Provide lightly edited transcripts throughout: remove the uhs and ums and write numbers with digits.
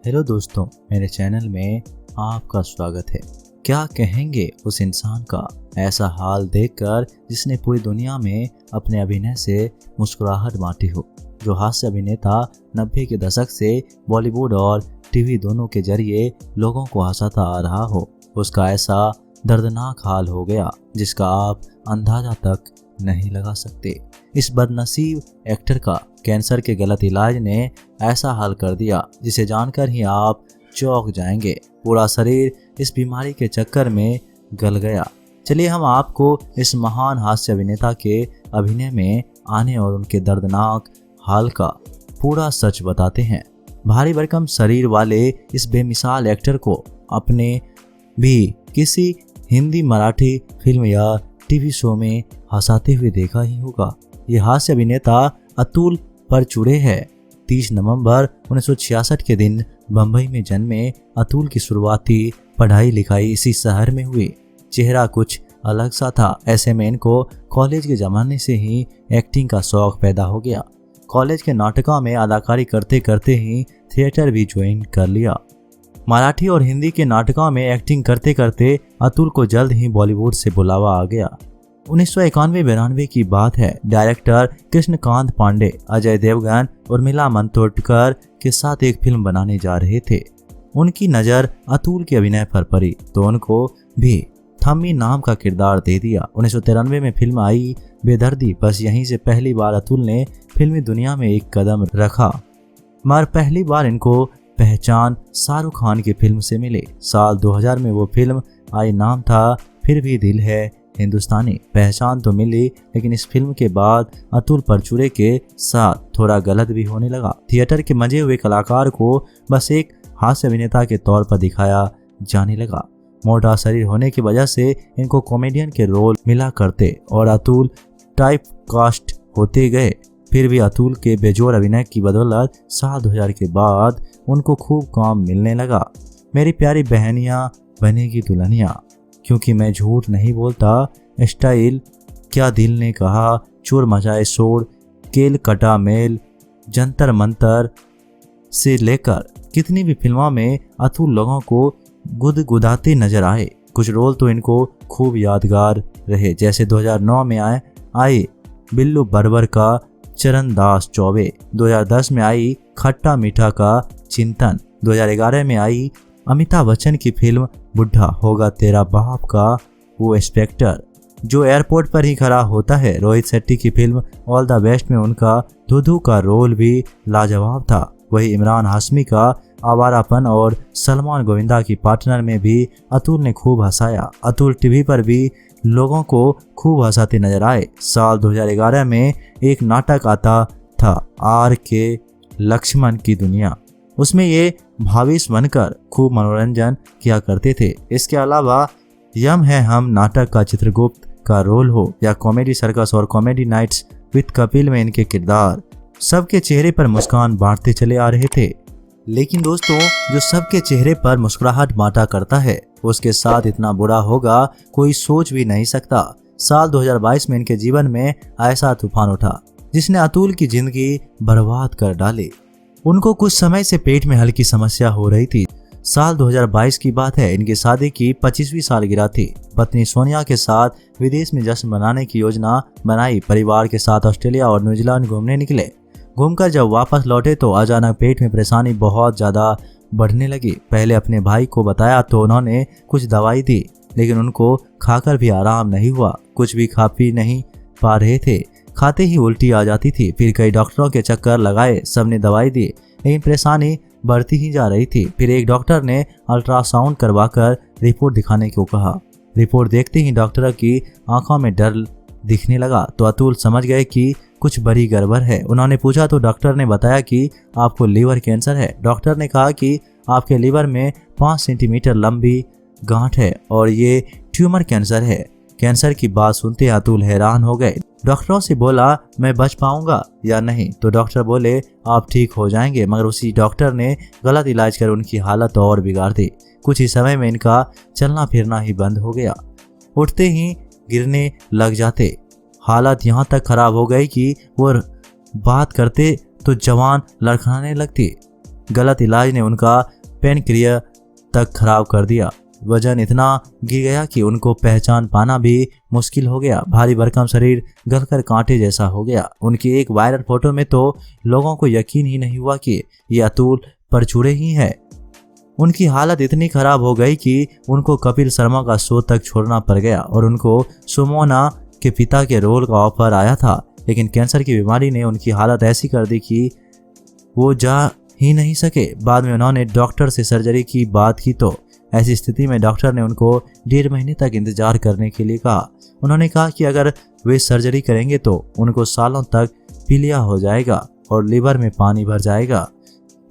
Hello दोस्तों, मेरे channel में आपका स्वागत है। क्या कहेंगे उस इंसान का ऐसा हाल देखकर जिसने पूरी दुनिया में अपने अभिनय से मुस्कुराहट बांटी हो, जो हास्य अभिनेता 90 के दशक से बॉलीवुड और टीवी दोनों के जरिए लोगों को हंसाता आ रहा हो। उसका ऐसा दर्दनाक हाल हो गया जिसका आप अंदाजा तक नहीं लगा सकते। इस बदनसीब एक्टर का कैंसर के गलत इलाज ने ऐसा हाल कर दिया जिसे जानकर ही आप चौंक जाएंगे। पूरा शरीर इस बीमारी के चक्कर में गल गया। चलिए हम आपको इस महान हास्य अभिनेता के अभिनय में आने और उनके दर्दनाक हाल का पूरा सच बताते हैं। भारी भरकम शरीर वाले इस बेमिसाल एक्टर को अपने भी किसी हिंदी मराठी फिल्म या टीवी शो में हंसाते हुए देखा ही होगा। ये हास्य अभिनेता अतुल परचुरे है। 30 नवंबर 1966 के दिन बंबई में जन्मे अतुल की शुरुआती पढ़ाई लिखाई इसी शहर में हुई। चेहरा कुछ अलग सा था, ऐसे में इनको कॉलेज के ज़माने से ही एक्टिंग का शौक पैदा हो गया। कॉलेज के नाटकों में अदाकारी करते करते ही थिएटर भी ज्वाइन कर लिया। मराठी और हिंदी के नाटकों में एक्टिंग करते करते अतुल को जल्द ही बॉलीवुड से बुलावा आ गया। 1991-92 की बात है। डायरेक्टर कृष्णकांत पांडे अजय देवगन और उर्मिला मातोंडकर के साथ एक फिल्म बनाने जा रहे थे। उनकी नज़र अतुल के अभिनय पर पड़ी तो उनको भी थम्मी नाम का किरदार दे दिया। 1993 में फिल्म आई बेदर्दी। बस यहीं से पहली बार अतुल ने फिल्मी दुनिया में एक कदम रखा, मगर पहली बार इनको पहचान शाहरुख खान की फिल्म से मिली। साल 2000 में वो फिल्म आई, नाम था फिर भी दिल है हिंदुस्तानी। पहचान तो मिली, लेकिन इस फिल्म के बाद अतुल परचुरे के साथ थोड़ा गलत भी होने लगा। थिएटर के मजे हुए कलाकार को बस एक हास्य अभिनेता के तौर पर दिखाया जाने लगा। मोटा शरीर होने की वजह से इनको कॉमेडियन के रोल मिला करते और अतुल टाइप कास्ट होते गए। फिर भी अतुल के बेजोड़ अभिनय की बदौलत साल 2000 के बाद उनको खूब काम मिलने लगा। मेरी प्यारी बहनियां बनेगी दुल्हनिया, क्योंकि मैं झूठ नहीं बोलता, स्टाइल, क्या दिल ने कहा, चोर मचाए शोर, केल कटा मेल, जंतर मंतर से लेकर कितनी भी फिल्मों में अतुल लोगों को गुदगुदाते नजर आए। कुछ रोल तो इनको खूब यादगार रहे, जैसे 2009 में आए बिल्लू बर्बर का चरणदास चौबे, 2010 में आई खट्टा मीठा का चिंतन, 2011 में आई अमिताभ बच्चन की फिल्म बुढ़ा होगा तेरा बाप का वो इंस्पेक्टर, जो एयरपोर्ट पर ही खड़ा होता है। रोहित शेट्टी की फिल्म ऑल द बेस्ट में उनका धुधु का रोल भी लाजवाब था। वही इमरान हाशमी का आवारापन और सलमान गोविंदा की पार्टनर में भी अतुल ने खूब हंसाया। अतुल टीवी पर भी लोगों को खूब हंसाते नजर आए। साल 2011 में एक नाटक आता था आर के लक्ष्मण की दुनिया, उसमें ये भाविश बनकर खूब मनोरंजन किया करते थे। इसके अलावा यम है हम नाटक का चित्रगुप्त का रोल हो या कॉमेडी सर्कस और कॉमेडी नाइट्स विद कपिल में इनके किरदार सबके चेहरे पर मुस्कान बांटते चले आ रहे थे। लेकिन दोस्तों, जो सबके चेहरे पर मुस्कुराहट बांटा करता है उसके साथ इतना बुरा होगा कोई सोच भी नहीं सकता। साल 2022 में इनके जीवन में ऐसा तूफान उठा जिसने अतुल की जिंदगी बर्बाद कर डाली। उनको कुछ समय से पेट में हल्की समस्या हो रही थी। साल 2022 की बात है। इनकी शादी की 25वीं सालगिरह थी। पत्नी सोनिया के साथ विदेश में जश्न मनाने की योजना बनाई। परिवार के साथ ऑस्ट्रेलिया और न्यूजीलैंड घूमने निकले। घूमकर जब वापस लौटे तो अचानक पेट में परेशानी बहुत ज़्यादा बढ़ने लगी। पहले अपने भाई को बताया तो उन्होंने कुछ दवाई दी, लेकिन उनको खाकर भी आराम नहीं हुआ। कुछ भी खा पी नहीं पा रहे थे, खाते ही उल्टी आ जाती थी। फिर कई डॉक्टरों के चक्कर लगाए, सबने दवाई दी, लेकिन परेशानी बढ़ती ही जा रही थी। फिर एक डॉक्टर ने अल्ट्रासाउंड करवाकर रिपोर्ट दिखाने को कहा। रिपोर्ट देखते ही डॉक्टर की आंखों में डर दिखने लगा तो अतुल समझ गए कि कुछ बड़ी गड़बड़ है। उन्होंने पूछा तो डॉक्टर ने बताया कि आपको लीवर कैंसर है। डॉक्टर ने कहा कि आपके लीवर में 5 सेंटीमीटर लंबी गांठ है और ये ट्यूमर कैंसर है। कैंसर की बात सुनते अतुल हैरान हो गए। डॉक्टरों से बोला मैं बच पाऊंगा या नहीं, तो डॉक्टर बोले आप ठीक हो जाएंगे, मगर उसी डॉक्टर ने गलत इलाज कर उनकी हालत और बिगाड़ दी। कुछ ही समय में इनका चलना फिरना ही बंद हो गया, उठते ही गिरने लग जाते। हालत यहाँ तक खराब हो गई कि वो बात करते तो जवान लड़खड़ाने लगती। गलत इलाज ने उनका पेनक्रिया तक खराब कर दिया। वजन इतना गिर गया कि उनको पहचान पाना भी मुश्किल हो गया। भारी भरकम शरीर गलकर कांटे जैसा हो गया। उनकी एक वायरल फोटो में तो लोगों को यकीन ही नहीं हुआ कि ये अतुल परचूरे ही है। उनकी हालत इतनी खराब हो गई कि उनको कपिल शर्मा का शो तक छोड़ना पड़ गया और उनको सुमोना के पिता के रोल का ऑफर आया था, लेकिन कैंसर की बीमारी ने उनकी हालत ऐसी कर दी कि वो जा ही नहीं सके। बाद में उन्होंने डॉक्टर से सर्जरी की बात की तो ऐसी स्थिति में डॉक्टर ने उनको 1.5 महीने तक इंतजार करने के लिए कहा। उन्होंने कहा कि अगर वे सर्जरी करेंगे तो उनको सालों तक पीलिया हो जाएगा और लीवर में पानी भर जाएगा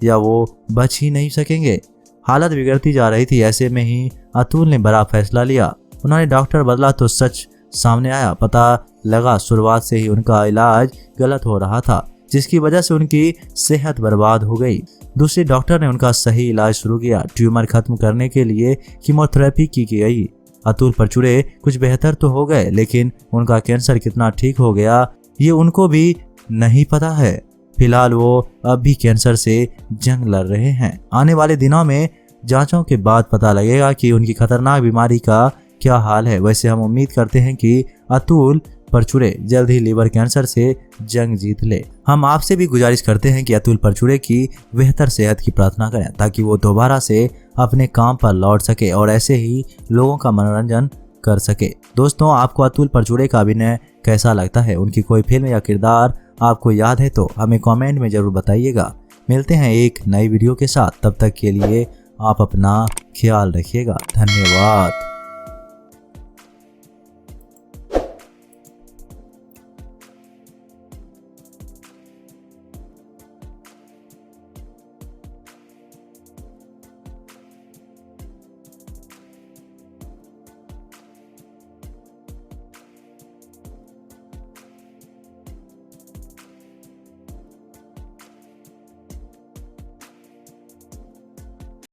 या वो बच ही नहीं सकेंगे। हालत बिगड़ती जा रही थी। ऐसे में ही अतुल ने बड़ा फैसला लिया। उन्होंने डॉक्टर बदला तो सच सामने आया। पता लगा शुरुआत से ही उनका इलाज गलत हो रहा था, जिसकी वजह से उनकी सेहत बर्बाद हो गई। दूसरे डॉक्टर ने उनका सही इलाज शुरू किया। ट्यूमर खत्म करने के लिए कीमोथेरेपी की गई। अतुल परचूरे कुछ बेहतर तो हो गए, लेकिन उनका कैंसर कितना ठीक हो गया ये उनको भी नहीं पता है। फिलहाल वो अब भी कैंसर से जंग लड़ रहे हैं। आने वाले दिनों में जांचों के बाद पता लगेगा कि उनकी खतरनाक बीमारी का क्या हाल है। वैसे हम उम्मीद करते हैं कि अतुल परचूरे जल्द ही लीवर कैंसर से जंग जीत ले। हम आपसे भी गुजारिश करते हैं कि अतुल परचूरे की बेहतर सेहत की प्रार्थना करें ताकि वो दोबारा से अपने काम पर लौट सके और ऐसे ही लोगों का मनोरंजन कर सके। दोस्तों, आपको अतुल परचूरे का अभिनय कैसा लगता है? उनकी कोई फिल्म या किरदार आपको याद है तो हमें कमेंट में जरूर बताइएगा। मिलते हैं एक नई वीडियो के साथ, तब तक के लिए आप अपना ख्याल रखिएगा। धन्यवाद।